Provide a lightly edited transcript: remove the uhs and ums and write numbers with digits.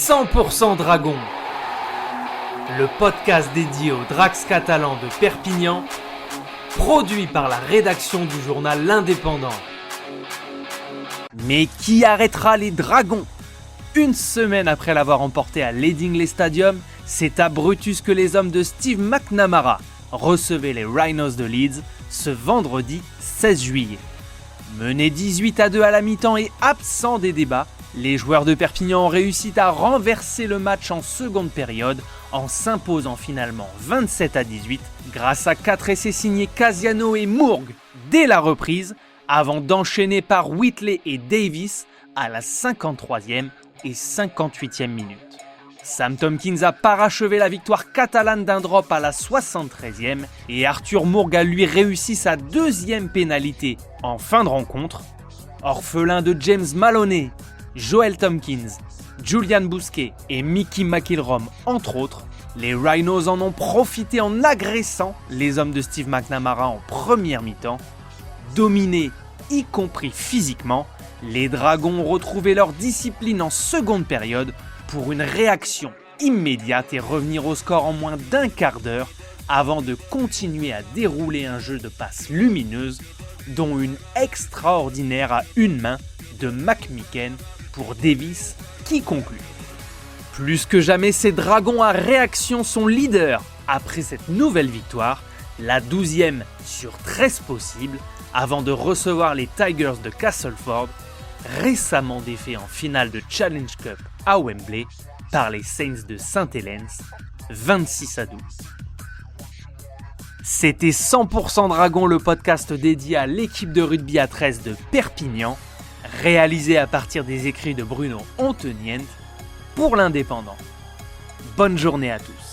100% Dragon, le podcast dédié aux Drax catalans de Perpignan, produit par la rédaction du journal L'Indépendant. Mais qui arrêtera les Dragons ? Une semaine après l'avoir emporté à l'Headingley Stadium, c'est à Brutus que les hommes de Steve McNamara recevaient les Rhinos de Leeds ce vendredi 16 juillet. Menés 18-2 à la mi-temps et absents des débats, les joueurs de Perpignan ont réussi à renverser le match en seconde période en s'imposant finalement 27-18 grâce à 4 essais signés Casiano et Mourgue dès la reprise avant d'enchaîner par Whitley et Davis à la 53e et 58e minute. Sam Tomkins a parachevé la victoire catalane d'un drop à la 73e et Arthur Mourgue a lui réussi sa deuxième pénalité en fin de rencontre. Orphelin de James Maloney, Joel Tomkins, Julian Bousquet et Mickey McIlroy entre autres, les Rhinos en ont profité en agressant les hommes de Steve McNamara en première mi-temps. Dominés, y compris physiquement, les Dragons ont retrouvé leur discipline en seconde période pour une réaction immédiate et revenir au score en moins d'un quart d'heure avant de continuer à dérouler un jeu de passes lumineuses, dont une extraordinaire à une main de McMicken pour Davis qui conclut. Plus que jamais, ces Dragons à réaction sont leaders après cette nouvelle victoire, la 12e sur 13 possibles, avant de recevoir les Tigers de Castleford, récemment défaits en finale de Challenge Cup à Wembley par les Saints de St Helens, 26-12. C'était 100% Dragon, le podcast dédié à l'équipe de rugby à 13 de Perpignan, réalisé à partir des écrits de Bruno Ontenient pour l'Indépendant. Bonne journée à tous.